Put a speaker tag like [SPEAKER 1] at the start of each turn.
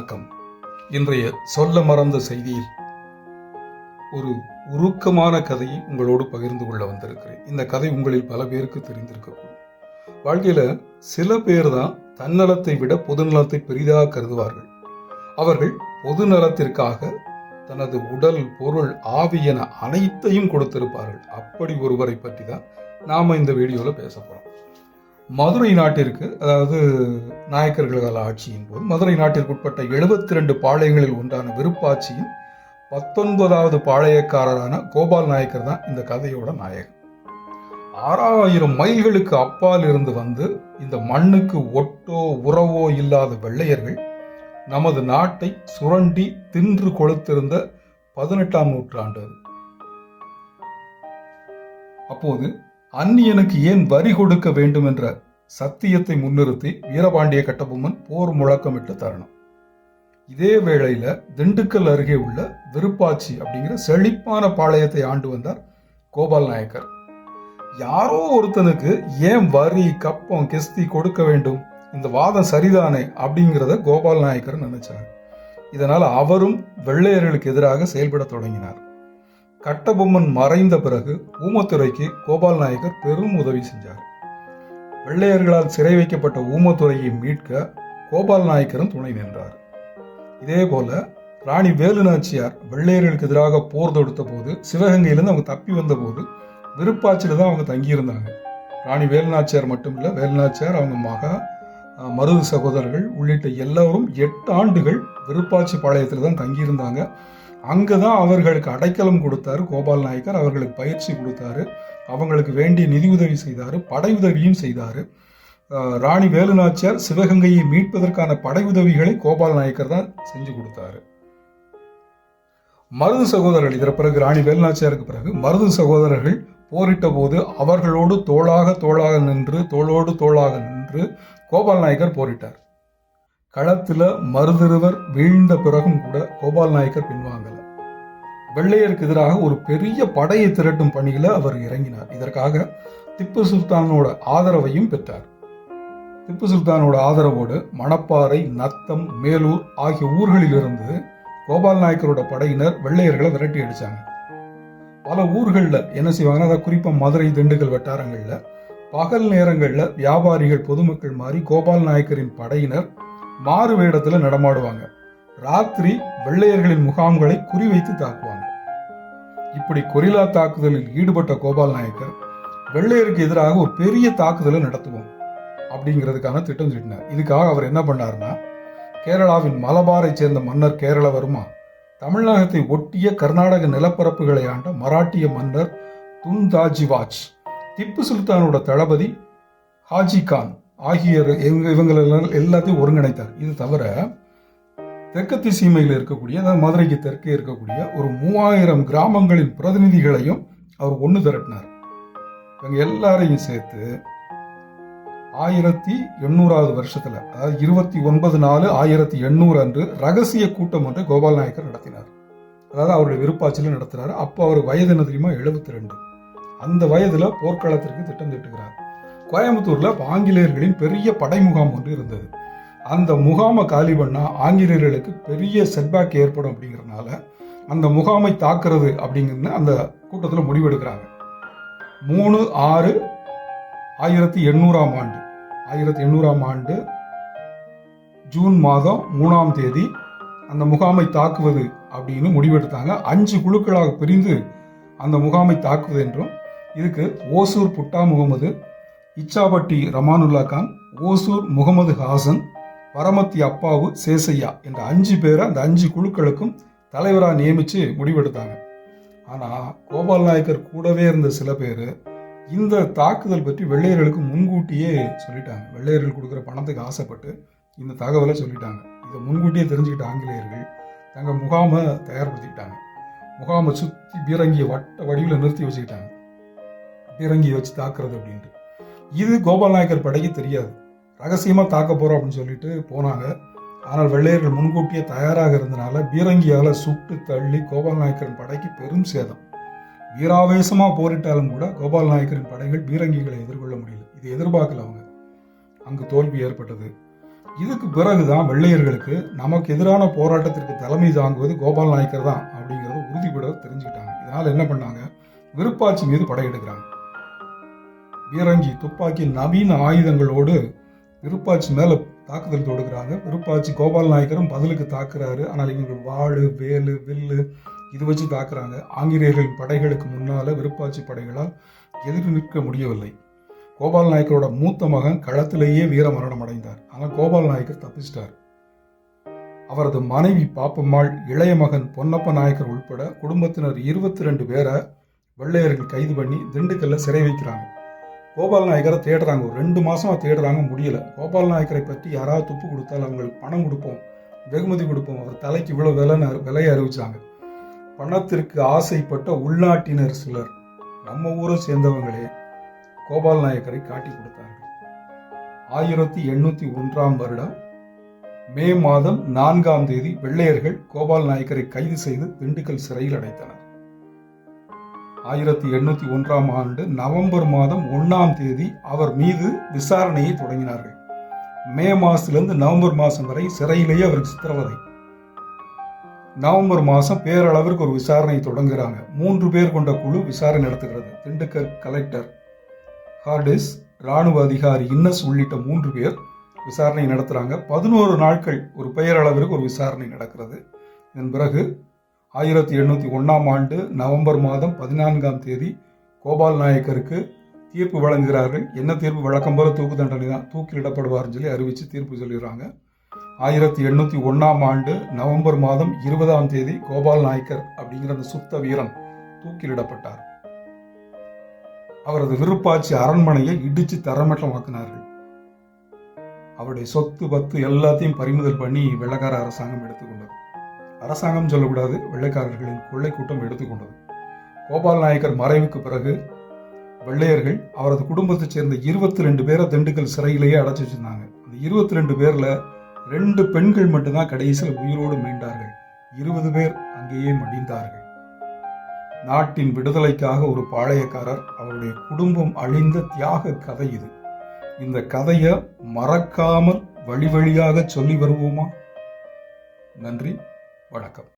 [SPEAKER 1] வணக்கம். இன்றைய சொல்ல மறந்த செய்தியில் ஒரு உருக்கமான கதையை உங்களோடு பகிர்ந்து கொள்ள வந்திருக்கிறேன். இந்த கதை உங்களில் பல பேருக்கு தெரிந்திருக்கக்கூடும். வாழ்க்கையில சில பேர் தான் தன்னலத்தை விட பொதுநலத்தை பெரிதாக கருதுவார்கள். அவர்கள் பொது நலத்திற்காக தனது உடல், பொருள், ஆவி என அனைத்தையும் கொடுத்திருப்பார்கள். அப்படி ஒருவரை பற்றி தான் நாம இந்த வீடியோல பேச போறோம். மதுரை நாட்டிற்கு, அதாவது நாயக்கர்கள் கால ஆட்சியின் போது மதுரை நாட்டிற்கு உட்பட்ட 72 பாளையங்களில் ஒன்றான விருப்பாட்சியின் 19வது பாளையக்காரரான கோபால் நாயக்கர் தான் இந்த கதையோட நாயகன். 6000 மைல்களுக்கு அப்பால் இருந்து வந்து இந்த மண்ணுக்கு ஒட்டோ உறவோ இல்லாத வெள்ளையர்கள் நமது நாட்டை சுரண்டி தின்று கொளுத்திருந்த 18ஆம் நூற்றாண்டு. அப்போது அந்நியனுக்கு ஏன் வரி கொடுக்க வேண்டும் என்ற சத்தியத்தை முன்னிறுத்தி வீரபாண்டிய கட்டபொம்மன் போர் முழக்கமிட்ட தருணம். இதே வேளையில திண்டுக்கல் அருகே உள்ள விருப்பாட்சி அப்படிங்கிற செழிப்பான பாளையத்தை ஆண்டு வந்தார் கோபால் நாயக்கர். யாரோ ஒருத்தனுக்கு ஏன் வரி, கப்பம், கிஸ்தி கொடுக்க வேண்டும், இந்த வாதம் சரிதானே அப்படிங்கிறத கோபால் நாயக்கர் நினைச்சார். இதனால் அவரும் வெள்ளையர்களுக்கு எதிராக செயல்பட தொடங்கினார். கட்டபொம்மன் மறைந்த பிறகு ஊமத்துறைக்கு கோபால் நாயக்கர் பெரும் உதவி செஞ்சார். வெள்ளையர்களால் சிறை வைக்கப்பட்ட ஊமத்துறையை மீட்க கோபால் நாயக்கரும் துணை நின்றார். இதே போல ராணி வேலுநாச்சியார் வெள்ளையர்களுக்கு எதிராக போர் தொடுத்த போது சிவகங்கையிலிருந்து அவங்க தப்பி வந்த போது விருப்பாட்சியில தான் அவங்க தங்கியிருந்தாங்க. ராணி வேலுநாச்சியார் மட்டும் இல்ல, வேலுநாச்சியார், அவங்க மகா, மருது சகோதரர்கள் உள்ளிட்ட எல்லோரும் 8 ஆண்டுகள் விருப்பாட்சி பாளையத்தில் தான் தங்கியிருந்தாங்க. அங்கதான் அவர்களுக்கு அடைக்கலம் கொடுத்தாரு கோபால் நாயக்கர். அவர்களுக்கு பயிற்சி கொடுத்தாரு, அவங்களுக்கு வேண்டிய நிதி உதவி செய்தாரு, படை உதவியும் செய்தாரு. ராணி வேலுநாச்சியார் சிவகங்கையை மீட்பதற்கான படை உதவிகளை கோபால் நாயக்கர் தான் செஞ்சு கொடுத்தாரு. மருது சகோதரர்கள், இதற்கு பிறகு ராணி வேலுநாச்சியாருக்கு பிறகு மருது சகோதரர்கள் போரிட்ட போது அவர்களோடு தோளோடு தோளாக நின்று கோபால் நாயக்கர் போரிட்டார். களத்துல மருதிருவர் வீழ்ந்த பிறகும் கூட கோபால் நாயக்கர் பின்வாங்கல. வெள்ளையருக்கு எதிராக ஒரு பெரிய படையை திரட்டும் பணியில அவர் இறங்கினார். இதற்காக திப்பு சுல்தானோட ஆதரவையும் பெற்றார். திப்பு சுல்தானோட ஆதரவோடு மணப்பாறை, நத்தம், மேலூர் ஆகிய ஊர்களிலிருந்து கோபால் நாயக்கரோட படையினர் வெள்ளையர்களை விரட்டி அடிச்சாங்க. பல ஊர்கள்ல என்ன செய்வாங்க, அதாவது குறிப்பா மதுரை, திண்டுக்கல் வட்டாரங்கள்ல பகல் நேரங்கள்ல வியாபாரிகள், பொதுமக்கள் மாறி கோபால் நாயக்கரின் படையினர் மாறு வேடத்துல நடமாடுவாங்க. ராத்திரி வெள்ளையர்களின் முகாம்களை குறிவைத்து தாக்குவாங்க. இப்படி கொரில்லா தாக்குதலில் ஈடுபட்ட கோபால் நாயக்கர் வெள்ளையருக்கு எதிராக ஒரு பெரிய தாக்குதலை நடத்துவோம் அப்படிங்கிறதுக்கான திட்டம் தீட்டினார். இதுக்காக அவர் என்ன பண்ணாருன்னா, கேரளாவின் மலபாரை சேர்ந்த மன்னர் கேரளவர்மா, தமிழகத்தை ஒட்டிய கர்நாடக நிலப்பரப்புகளை ஆண்ட மராட்டிய மன்னர் துன்தாஜிவாஜ், திப்பு சுல்தானோட தளபதி ஹாஜி கான் ஆகிய இவங்களை எல்லாத்தையும் ஒருங்கிணைத்தார். இது தவிர தெற்கத்தி சீமையில் இருக்கக்கூடிய, அதாவது மதுரைக்கு தெற்கே இருக்கக்கூடிய ஒரு 3000 கிராமங்களின் பிரதிநிதிகளையும் அவர் ஒன்று திரட்டினார். இவங்க எல்லாரையும் சேர்த்து 1800வது வருஷத்துல, அதாவது 29/4/1800 அன்று ரகசிய கூட்டம் ஒன்றை கோபால் நாயக்கர் நடத்தினார். அதாவது அவருடைய விருப்பாட்சியில நடத்துறாரு. அப்போ அவர் வயது என்ன தெரியுமா? 72. அந்த வயதுல போர்க்களத்திற்கு திட்டம் திட்டுகிறார். கோயம்புத்தூர்ல ஆங்கிலேயர்களின் பெரிய படை முகாம் ஒன்று இருந்தது. அந்த முகாமை காலி பண்ணா ஆங்கிலேயர்களுக்கு பெரிய செட்பேக் ஏற்படும் அப்படிங்கறதுனால அந்த முகாமை தாக்குறது அப்படிங்கிறது அந்த கூட்டத்தில் முடிவெடுக்கிறாங்க. 3/6/1800 ஆண்டு ஜூன் மாதம் 3ஆம் தேதி அந்த முகாமை தாக்குவது அப்படின்னு முடிவெடுத்தாங்க. 5 குழுக்களாக பிரிந்து அந்த முகாமை தாக்குவது என்றும், இதுக்கு ஓசூர் புட்டா முகமது, இச்சாபட்டி ரமானுல்லா கான், ஓசூர் முகமது ஹாசன், பரமத்தி அப்பாவு சேசையா என்ற 5 பேரை அந்த 5 குழுக்களுக்கும் தலைவராக நியமிச்சு முடிவெடுத்தாங்க. ஆனா கோபால் நாயக்கர் கூடவே இருந்த சில பேர் இந்த தாக்குதல் பற்றி வெள்ளையர்களுக்கு முன்கூட்டியே சொல்லிட்டாங்க. வெள்ளையர்கள் கொடுக்குற பணத்துக்கு ஆசைப்பட்டு இந்த தகவலை சொல்லிட்டாங்க. இதை முன்கூட்டியே தெரிஞ்சுக்கிட்ட ஆங்கிலேயர்கள் தங்க முகாமை தயார்படுத்திக்கிட்டாங்க. முகாமை சுற்றி பீரங்கியை வட்ட வடிவில் நிறுத்தி வச்சுக்கிட்டாங்க. பீரங்கியை வச்சு தாக்குறது அப்படின்ட்டு. இது கோபால் நாயக்கர் படைக்கு தெரியாது. ரகசியமா தாக்க போறோம் அப்படின்னு சொல்லிட்டு போனாங்க. ஆனால் வெள்ளையர்கள் முன்கூட்டியே தயாராக இருந்தனால பீரங்கியால சுட்டு தள்ளி கோபால் நாயக்கரின் படைக்கு பெரும் சேதம். வீராவேசமா போரிட்டாலும் கூட கோபால் நாயக்கரின் படைகள் பீரங்கிகளை எதிர்கொள்ள முடியல. இது எதிர்பார்க்கல அவங்க. அங்கு தோல்வி ஏற்பட்டது. இதுக்கு பிறகுதான் வெள்ளையர்களுக்கு நமக்கு எதிரான போராட்டத்திற்கு தலைமை தாங்குவது கோபால் நாயக்கர் தான் அப்படிங்கறத உறுதிபட தெரிஞ்சுக்கிட்டாங்க. இதனால என்ன பண்ணாங்க, விருப்பாட்சி மீது படையெடுக்கிறாங்க. பீரங்கி, துப்பாக்கி, நவீன ஆயுதங்களோடு விருப்பாட்சி மேல தாக்குதல் தொடுக்கிறாங்க. விருப்பாட்சி கோபால் நாயக்கரும் பதிலுக்கு தாக்குறாரு. ஆனால் இவங்க வாளு, வேலு, வில்லு இது வச்சு தாக்குறாங்க. ஆங்கிலேயர்களின் படைகளுக்கு முன்னால விருப்பாட்சி படைகளால் எதிர்த்து நிற்க முடியவில்லை. கோபால் நாயக்கரோட மூத்த மகன் களத்திலேயே வீர மரணம் அடைந்தார். ஆனால் கோபால் நாயக்கர் தப்பிச்சிட்டார். அவரது மனைவி பாப்பம்மாள், இளைய மகன் பொன்னப்ப நாயக்கர் உட்பட குடும்பத்தினர் 22 பேரை வெள்ளையர்கள் கைது பண்ணி திண்டுக்கல்ல சிறை வைக்கிறாங்க. கோபால் நாயக்கரை தேடுறாங்க. ஒரு 2 மாசமா தேடுறாங்க, முடியல. கோபால் நாயக்கரை பற்றி யாராவது துப்பு கொடுத்தால் அவங்களுக்கு பணம் கொடுப்போம், வெகுமதி கொடுப்போம், அவர் தலைக்கு இவ்வளவு விலையை அறிவிச்சாங்க. பணத்திற்கு ஆசைப்பட்ட உள்நாட்டினர் சிலர், நம்ம ஊரை சேர்ந்தவங்களே கோபால் நாயக்கரை காட்டி கொடுத்தார்கள். 1801 வருடம் மே மாதம் 4ஆம் தேதி வெள்ளையர்கள் கோபால் நாயக்கரை கைது செய்து திண்டுக்கல் சிறையில் அடைத்தனர். 1801 ஆண்டு நவம்பர் மாதம் 1ஆம் தேதி அவர் மீது விசாரணையை தொடங்கினார்கள். மே மாசத்திலிருந்து நவம்பர் மாசம் வரை சிறையிலேயே அவருக்கு சித்திரவதை. நவம்பர் மாசம் பேரளவிற்கு ஒரு விசாரணை தொடங்குறாங்க. 3 பேர் கொண்ட குழு விசாரணை நடத்துகிறது. திண்டுக்கல் கலெக்டர் ஹார்டிஸ், ராணுவ அதிகாரி இன்னஸ் உள்ளிட்ட 3 பேர் விசாரணை நடத்துறாங்க. 11 நாட்கள் ஒரு பெயரளவிற்கு ஒரு விசாரணை நடக்கிறது. இதன் பிறகு 1801 ஆண்டு நவம்பர் மாதம் 14ஆம் தேதி கோபால் நாயக்கருக்கு தீர்ப்பு வழங்குகிறார்கள். என்ன தீர்ப்பு? வழக்கம் போல தூக்கு தண்டனை தான், தூக்கிலிடப்படுவார்னு சொல்லி அறிவிச்சு தீர்ப்பு சொல்லிடுறாங்க. 1801 ஆண்டு நவம்பர் மாதம் 20ஆம் தேதி கோபால் நாயக்கர் அப்படிங்கிற அந்த சுத்த வீரன் தூக்கிலிடப்பட்டார். அவரது விருப்பாட்சி அரண்மனையை இடிச்சு தரமட்டமாக்கினார்கள். அவருடைய சொத்து பத்து எல்லாத்தையும் பறிமுதல் பண்ணி வெள்ளைக்கார அரசாங்கம் எடுத்துக்கொண்டது. அரசாங்கம் சொல்லக்கூடாது, வெள்ளைக்காரர்களின் கொள்ளை கூட்டம் எடுத்துக்கொண்டது. கோபால் நாயக்கர் மறைவுக்கு பிறகு வெள்ளையர்கள் அவரது குடும்பத்தைச் சேர்ந்த 22 பேரை திண்டுக்கல் சிறையிலேயே அடைச்சி வச்சிருந்தாங்க. அந்த 22 பேர்ல 2 பெண்கள் மட்டும்தான் கடைசியில் உயிரோடு மீண்டார்கள். 20 பேர் அங்கேயே மடிந்தார்கள். நாட்டின் விடுதலைக்காக ஒரு பாளையக்காரர், அவருடைய குடும்பம் அழிந்த தியாக கதை இது. இந்த கதையை மறக்காமல் வழி வழியாக சொல்லி வருவோமா? நன்றி, வணக்கம்.